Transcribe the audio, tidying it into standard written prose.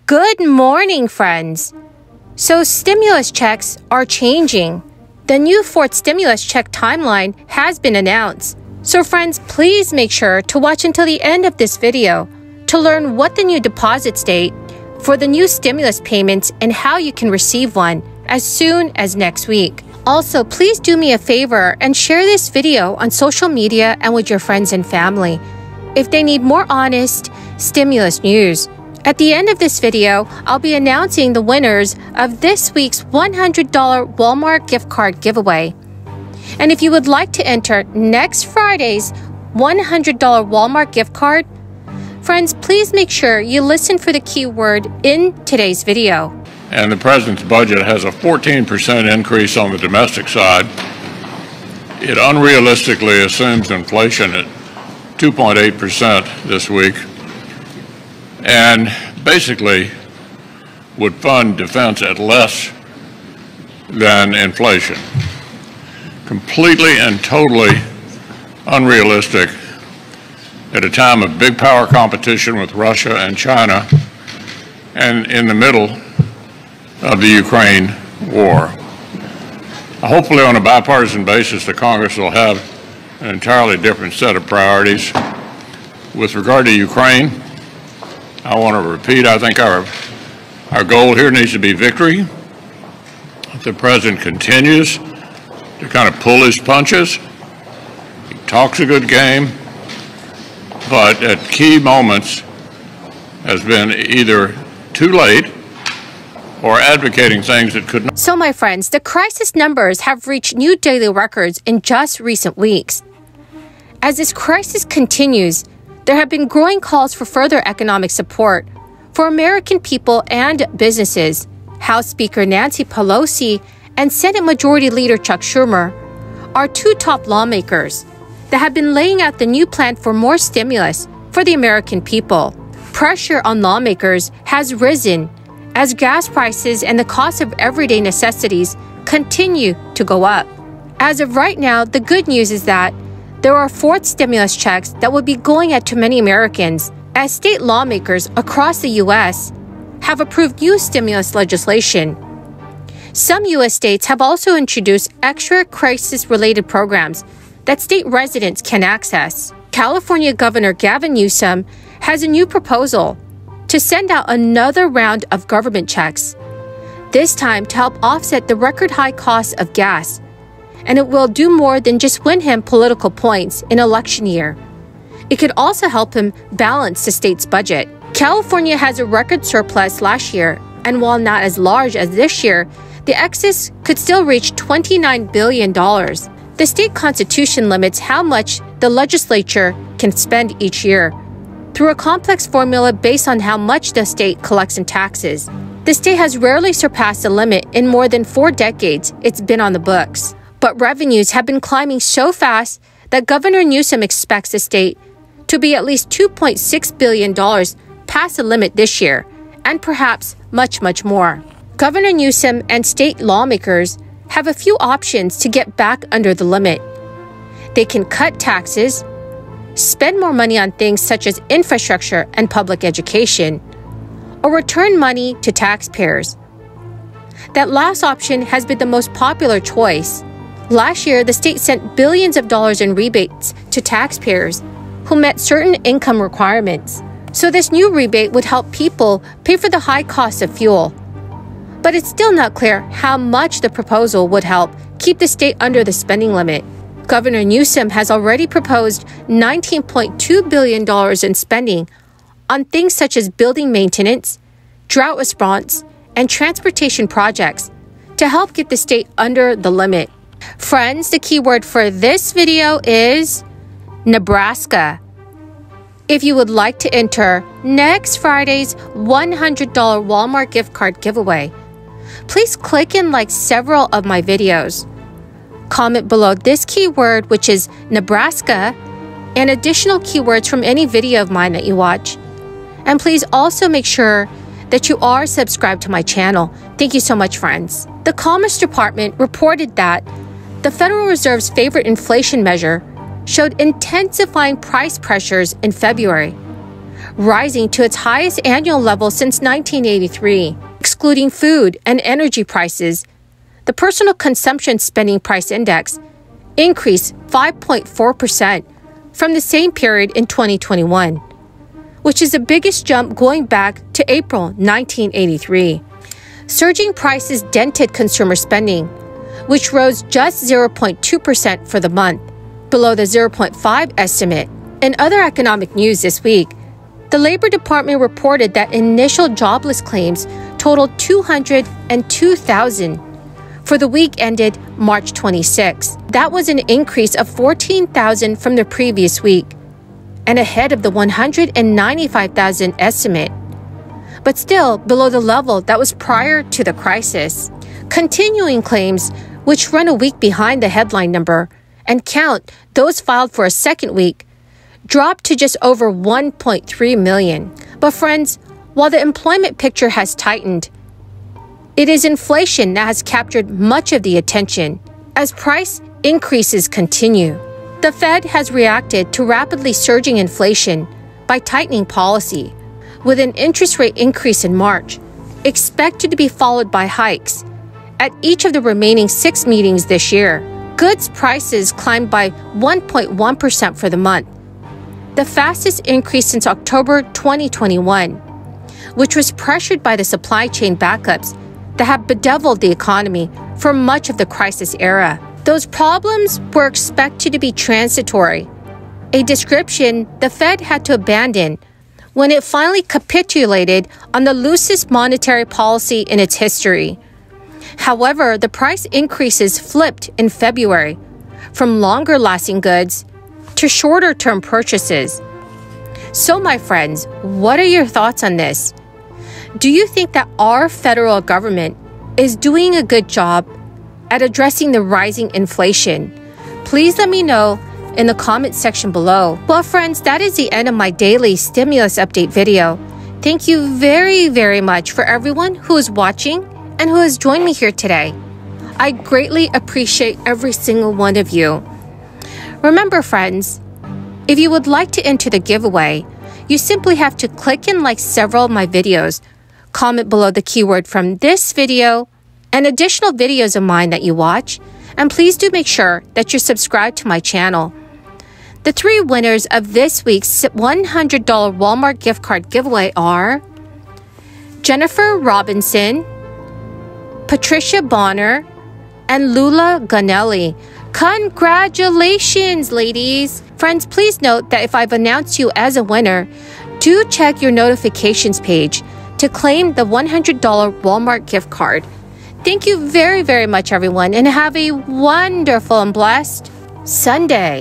Good morning, friends. So stimulus checks are changing. The new fourth stimulus check timeline has been announced. So friends, please make sure to watch until the end of this video to learn what the new deposit date for the new stimulus payments and how you can receive one as soon as next week. Also, please do me a favor and share this video on social media and with your friends and family if they need more honest stimulus news. At the end of this video, I'll be announcing the winners of this week's $100 Walmart gift card giveaway. And if you would like to enter next Friday's $100 Walmart gift card, friends, please make sure you listen for the keyword in today's video. And the president's budget has a 14% increase on the domestic side. It unrealistically assumes inflation at 2.8% this week, and basically would fund defense at less than inflation. Completely and totally unrealistic at a time of big power competition with Russia and China and in the middle of the Ukraine war. Hopefully on a bipartisan basis, the Congress will have an entirely different set of priorities. With regard to Ukraine, I want to repeat, I think our goal here needs to be victory. If the president continues to kind of pull his punches, he talks a good game, but at key moments has been either too late or advocating things that could not. So my friends, the crisis numbers have reached new daily records in just recent weeks. As this crisis continues, there have been growing calls for further economic support for American people and businesses. House Speaker Nancy Pelosi and Senate Majority Leader Chuck Schumer are two top lawmakers that have been laying out the new plan for more stimulus for the American people. Pressure on lawmakers has risen as gas prices and the cost of everyday necessities continue to go up. As of right now, the good news is that there are fourth stimulus checks that will be going out to many Americans as state lawmakers across the U.S. have approved new stimulus legislation. Some U.S. states have also introduced extra crisis-related programs that state residents can access. California Governor Gavin Newsom has a new proposal to send out another round of government checks, this time to help offset the record high cost of gas. And it will do more than just win him political points in election year. It could also help him balance the state's budget. California has a record surplus last year, and while not as large as this year, the excess could still reach $29 billion. The state constitution limits how much the legislature can spend each year through a complex formula based on how much the state collects in taxes. The state has rarely surpassed the limit in more than 4 decades it's been on the books. But revenues have been climbing so fast that Governor Newsom expects the state to be at least $2.6 billion past the limit this year, and perhaps much, much more. Governor Newsom and state lawmakers have a few options to get back under the limit. They can cut taxes, spend more money on things such as infrastructure and public education, or return money to taxpayers. That last option has been the most popular choice. Last year, the state sent billions of dollars in rebates to taxpayers who met certain income requirements. So this new rebate would help people pay for the high cost of fuel. But it's still not clear how much the proposal would help keep the state under the spending limit. Governor Newsom has already proposed $19.2 billion in spending on things such as building maintenance, drought response, and transportation projects to help get the state under the limit. Friends, the keyword for this video is Nebraska. If you would like to enter next Friday's $100 Walmart gift card giveaway, please click and like several of my videos. Comment below this keyword, which is Nebraska, and additional keywords from any video of mine that you watch. And please also make sure that you are subscribed to my channel. Thank you so much, friends. The Commerce Department reported that the Federal Reserve's favorite inflation measure showed intensifying price pressures in February, rising to its highest annual level since 1983. Excluding food and energy prices, the Personal Consumption Spending Price Index increased 5.4% from the same period in 2021, which is the biggest jump going back to April 1983. Surging prices dented consumer spending, which rose just 0.2% for the month, below the 0.5 estimate. In other economic news this week, the Labor Department reported that initial jobless claims totaled 202,000 for the week ended March 26. That was an increase of 14,000 from the previous week and ahead of the 195,000 estimate, but still below the level that was prior to the crisis. Continuing claims, which run a week behind the headline number and count those filed for a second week, dropped to just over 1.3 million. But friends, while the employment picture has tightened, it is inflation that has captured much of the attention as price increases continue. The Fed has reacted to rapidly surging inflation by tightening policy, with an interest rate increase in March, expected to be followed by hikes at each of the remaining 6 meetings this year. Goods prices climbed by 1.1% for the month, the fastest increase since October 2021, which was pressured by the supply chain backups that have bedeviled the economy for much of the crisis era. Those problems were expected to be transitory, a description the Fed had to abandon when it finally capitulated on the loosest monetary policy in its history. However, the price increases flipped in February from longer-lasting goods to shorter-term purchases. So, my friends, what are your thoughts on this? Do you think that our federal government is doing a good job at addressing the rising inflation? Please let me know in the comment section below. Well, friends, that is the end of my daily stimulus update video. Thank you very, very much for everyone who is watching and who has joined me here today. I greatly appreciate every single one of you. Remember, friends, if you would like to enter the giveaway, you simply have to click and like several of my videos, comment below the keyword from this video and additional videos of mine that you watch, and please do make sure that you're subscribed to my channel. The 3 winners of this week's $100 Walmart gift card giveaway are Jennifer Robinson, Patricia Bonner, and Lula Ganelli. Congratulations, ladies! Friends, please note that if I've announced you as a winner, do check your notifications page to claim the $100 Walmart gift card. Thank you very, very much, everyone, and have a wonderful and blessed Sunday.